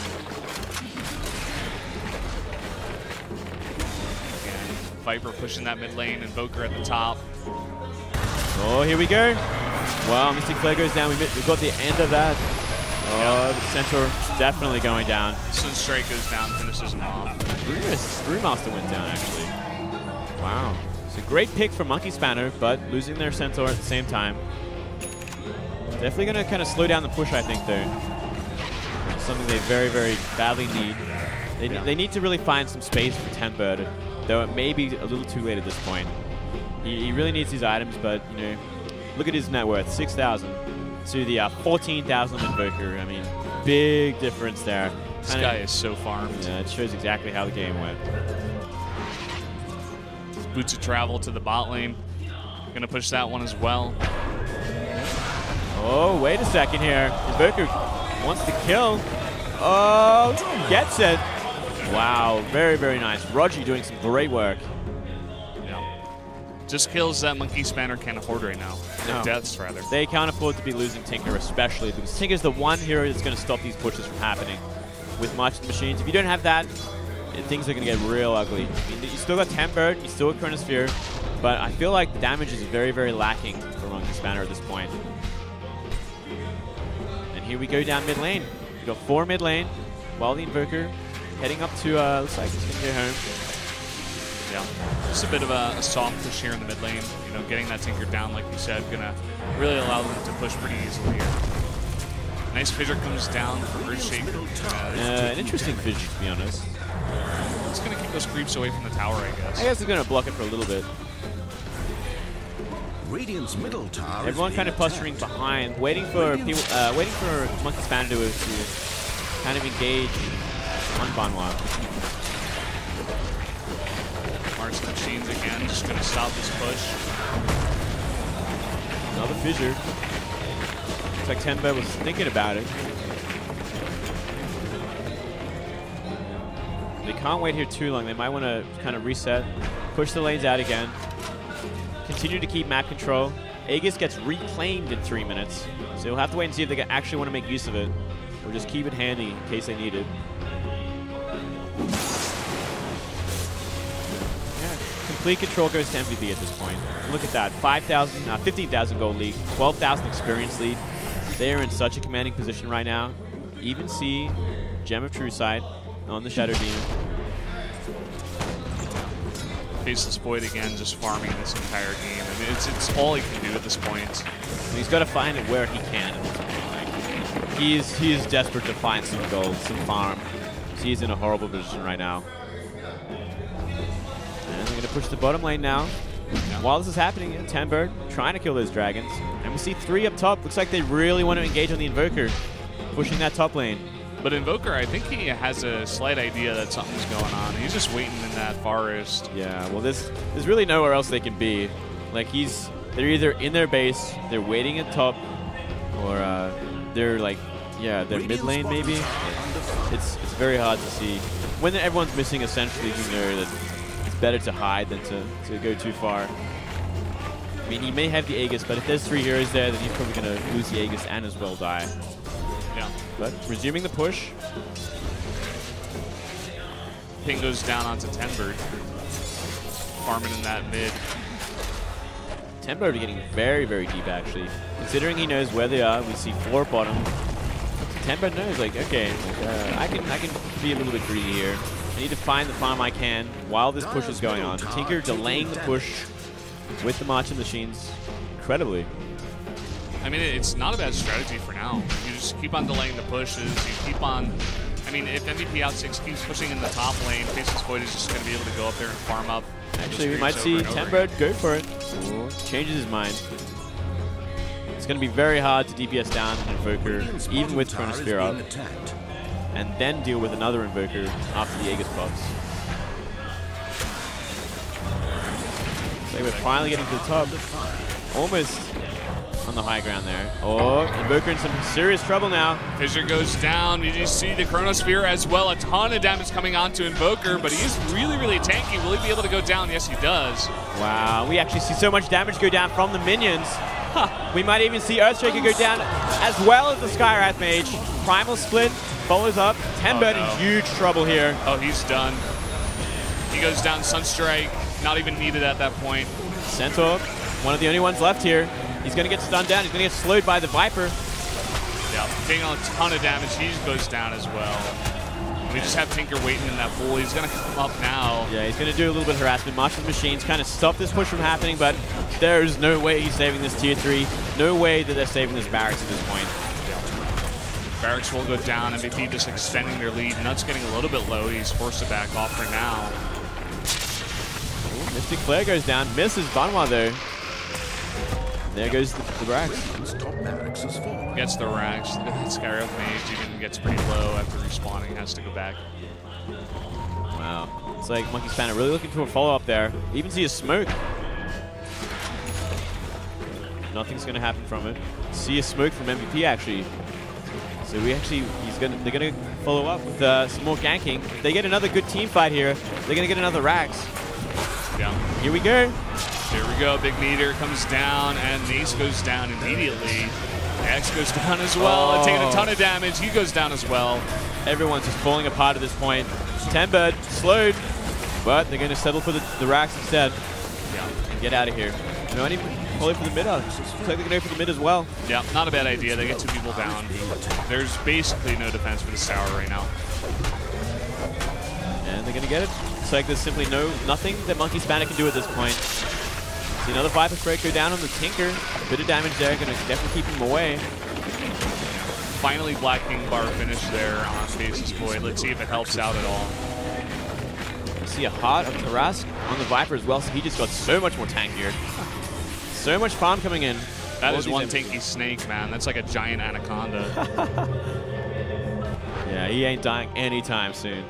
S2: Again, Viper pushing that mid lane, Invoker at the top.
S1: Oh, here we go. Wow, Mystic Flare goes down. We've got the end of that. Oh, the Centaur definitely going down.
S2: Sun Strike goes down, finishes him off.
S1: Brewmaster went down, actually. Wow. It's a great pick for Monkey Spanner, but losing their Centaur at the same time. Definitely going to kind of slow down the push, I think, though. Something they very, very badly need. They need to really find some space for Tenbird, though it may be a little too late at this point. He really needs these items, but, you know, look at his net worth, 6,000 to the 14,000 Invoker. I mean, big difference there.
S2: This guy is so farmed.
S1: Yeah, it shows exactly how the game went.
S2: Boots of Travel to the bot lane. Gonna push that one as well.
S1: Oh, wait a second here. Invoker wants to kill. Oh, gets it. Wow, very, very nice. Roger doing some great work.
S2: Yeah. Just kills that Monkey Spanner can't afford right now. No. Deaths, rather.
S1: They can't afford to be losing Tinker, especially because Tinker's the one hero that's going to stop these pushes from happening with much machines. If you don't have that, things are going to get real ugly. I mean, you still got Tempered, you still got Chronosphere, but I feel like the damage is very, very lacking for Monkey Spanner at this point. And here we go down mid lane. We got 4 mid lane, while the Invoker heading up to, looks like he's going to go home.
S2: Yeah, just a bit of a soft push here in the mid lane. You know, getting that Tinker down, like you said, gonna really allow them to push pretty easily here. Nice fissure comes down for Earthshaker.
S1: An interesting fissure, to be honest.
S2: It's going to keep those creeps away from the tower, I guess.
S1: I guess it's going to block it for a little bit.
S3: Radiant's middle tower.
S1: Everyone kind of posturing behind, waiting for people, waiting for Monkey Spanner to kind of engage on Banwa.
S2: Marks machines again, just going to stop this push.
S1: Another fissure. Looks like Tenbird was thinking about it. They can't wait here too long. They might want to kind of reset, push the lanes out again, continue to keep map control. Aegis gets reclaimed in 3 minutes, so you'll have to wait and see if they actually want to make use of it, or just keep it handy in case they need it. Yeah, complete control goes to MVP at this point. Look at that, 15,000 gold lead, 12,000 experience lead. They are in such a commanding position right now. Even see Gem of True Sight on the Shadow Demon.
S2: Faceless Void again, just farming this entire game. I mean, it's all he can do at this point.
S1: He's got to find it where he can. Like, he is desperate to find some gold, some farm. He's in a horrible position right now. And they're going to push the bottom lane now. While this is happening, Tenbird trying to kill those dragons. And we see 3 up top. Looks like they really want to engage on the Invoker, pushing that top lane.
S2: But Invoker, I think he has a slight idea that something's going on. He's just waiting in that forest.
S1: Yeah, well, there's really nowhere else they can be. Like, they're either in their base, they're waiting at top, or they're like, yeah, their mid lane maybe. It's very hard to see. When everyone's missing, essentially, you know that it's better to hide than to go too far. I mean, he may have the Aegis, but if there's 3 heroes there, then he's probably going to lose the Aegis and as well die.
S2: Yeah.
S1: But resuming the push.
S2: Ping goes down onto Tenbird. Farming in that mid.
S1: Tenbird are getting very, very deep, actually. Considering he knows where they are, we see 4 bottom. Tenbird knows, like, okay, I can be a little bit greedy here. I need to find the farm I can while this push is going on. Tinker delaying the push with the Marching Machines incredibly.
S2: I mean, it's not a bad strategy for now. You just keep on delaying the pushes. You keep on... I mean, if MVP Hot6 keeps pushing in the top lane, Faceless Void is just going to be able to go up there and farm up.
S1: Actually, we might see Tenbird go for it. Ooh, changes his mind. It's going to be very hard to DPS down an Invoker, even with Chronosphere up, and then deal with another Invoker after the Aegis pops. So we're finally getting to the top. Almost on the high ground there. Oh, Invoker in some serious trouble now.
S2: Fissure goes down. You just see the Chronosphere as well. A ton of damage coming onto Invoker, but he's really, really tanky. Will he be able to go down? Yes, he does.
S1: Wow, we actually see so much damage go down from the minions. Huh. We might even see Earthshaker go down as well as the Skywrath Mage. Primal Split follows up. Tenbird in huge trouble here.
S2: Oh, he's done. He goes down. Sunstrike, not even needed at that point.
S1: Centaur, one of the only ones left here. He's going to get stunned down. He's going to get slowed by the Viper.
S2: Yeah, taking on a ton of damage. He just goes down as well. We just have Tinker waiting in that pool. He's going to come up now.
S1: Yeah, he's going to do a little bit of harassment. Marshall's Machines kind of stop this push from happening, but there's no way he's saving this tier 3. No way that they're saving this Barracks at this point.
S2: Yeah. Barracks will go down. MVP just extending their lead. Nuts getting a little bit low. He's forced to back off for now.
S1: Ooh, Mystic Flare goes down. Misses Banwa though. There goes the Barracks.
S2: Gets the Rax. Look at that Skywrath Mage. Even gets pretty low after respawning. Has to go back.
S1: Wow. It's like Monkey Spanner really looking for a follow-up there. Even see a smoke. Nothing's going to happen from it. See a smoke from MVP actually. So they're going to follow up with some more ganking. If they get another good team fight here, they're going to get another Rax.
S2: Yeah.
S1: Here we go.
S2: Here we go. Big meter comes down, and Nace goes down immediately. X goes down as well, and taking a ton of damage. He goes down as well.
S1: Everyone's just falling apart at this point. Tenbird slowed, but they're going to settle for the Rax instead.
S2: Yeah.
S1: And get out of here. You know, even follow for the mid. Looks like they're going to go for the mid as well.
S2: Yeah, not a bad idea. They get 2 people down. There's basically no defense for this tower right now.
S1: And they're going to get it. It's like there's simply nothing that Monkey Spanner can do at this point. See another Viper Spray go down on the Tinker. A bit of damage there, going to definitely keep him away.
S2: Finally, Black King bar finish there on Faceless Void. Let's see if it helps out at all.
S1: You see a Heart of Tarask on the Viper as well, so he just got so much more tankier. So much farm coming in.
S2: That is one tanky snake, man. That's like a giant anaconda.
S1: Yeah, he ain't dying anytime soon.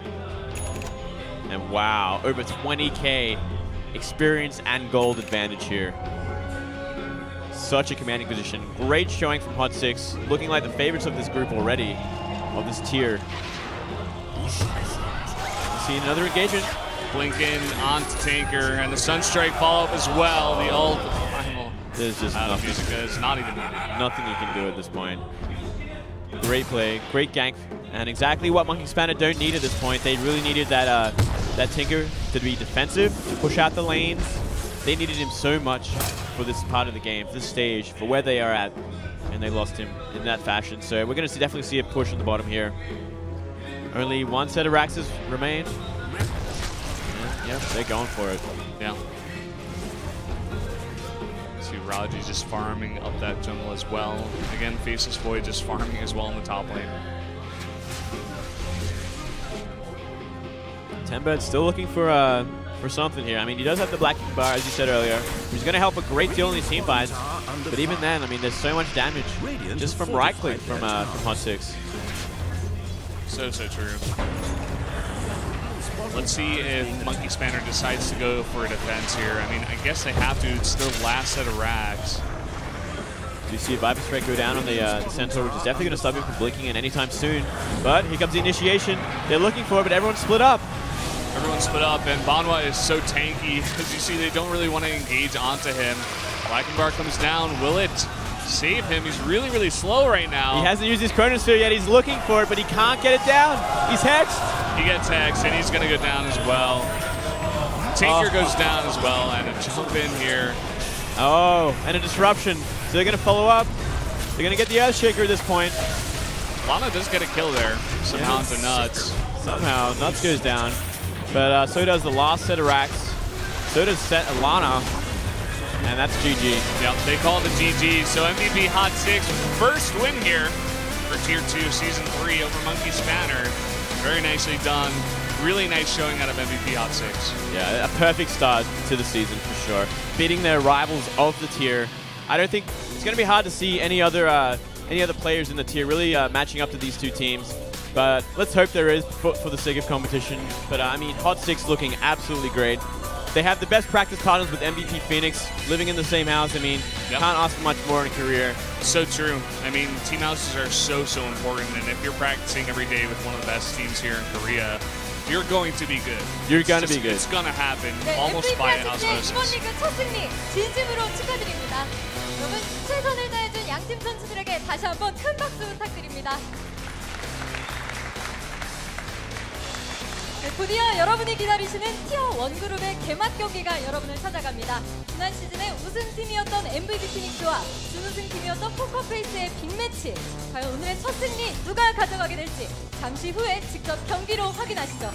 S1: And wow, over 20k experience and gold advantage here. Such a commanding position. Great showing from Hot6. Looking like the favorites of this group already, of this tier. See another engagement.
S2: Blinking onto Tinker, and the Sunstrike follow-up as well. The ult.
S1: There's just nothing.
S2: It's not even needed.
S1: Nothing you can do at this point. Great play, great gank, and exactly what Monkey Spanner don't need at this point. They really needed that Tinker to be defensive, to push out the lanes. They needed him so much for this part of the game, for this stage, for where they are at, and they lost him in that fashion. So we're going to definitely see a push at the bottom here. Only one set of Raxes remain. Yep, they're going for it.
S2: Yeah. See Raji's just farming up that jungle as well. Again, Faceless Void just farming as well in the top lane.
S1: Tenbird's still looking for something here. I mean, he does have the Black King bar, as you said earlier. He's going to help a great deal in these team fights. But even then, I mean, there's so much damage just from right-click from Hot6.
S2: So true. Let's see if Monkey Spanner decides to go for a defense here. I mean, I guess they have to. It's their last set of racks.
S1: You see a Viper Strike go down on the Centaur, which is definitely going to stop him from blinking in anytime soon. But here comes the initiation. They're looking for it, but everyone's split up.
S2: Everyone's split up, and Banwa is so tanky because you see they don't really want to engage onto him. Blackenbar comes down. Will it save him? He's really, really slow right now.
S1: He hasn't used his Chronosphere yet. He's looking for it, but he can't get it down. He's hexed.
S2: He gets hexed, and he's going to go down as well. Tinker goes down as well, and a jump in here.
S1: Oh, and a disruption. So they're going to follow up. They're going to get the Earthshaker at this point.
S2: Lana does get a kill there, somehow into Nuts.
S1: Somehow, Nuts goes down. But so does the last set of racks. So does set Alana. And that's GG.
S2: Yep, they call it the GG. So MVP Hot6, first win here for Tier 2 Season 3 over Monkey Spanner. Very nicely done. Really nice showing out of MVP Hot6.
S1: Yeah, a perfect start to the season for sure. Beating their rivals of the tier. I don't think it's going to be hard to see any other players in the tier really matching up to these two teams. But let's hope there is for the sake of competition. But I mean, Hot6 looking absolutely great. They have the best practice partners with MVP Phoenix, living in the same house. I mean, can't ask for much more in a career.
S2: So true. I mean, team houses are so important. And if you're practicing every day with one of the best teams here in Korea, you're going to be good.
S1: You're going to be good.
S2: It's going to happen almost by osmosis.
S4: 이번 리그 첫 승리 진심으로 축하드립니다. 여러분 최선을 다해준 양팀 선수들에게 다시 한번 큰 박수 부탁드립니다. 네, 드디어 여러분이 기다리시는 티어1 그룹의 개막 경기가 여러분을 찾아갑니다. 지난 시즌의 우승팀이었던 MVP 피닉스와 준우승팀이었던 포커페이스의 빅매치. 과연 오늘의 첫 승리 누가 가져가게 될지 잠시 후에 직접 경기로 확인하시죠.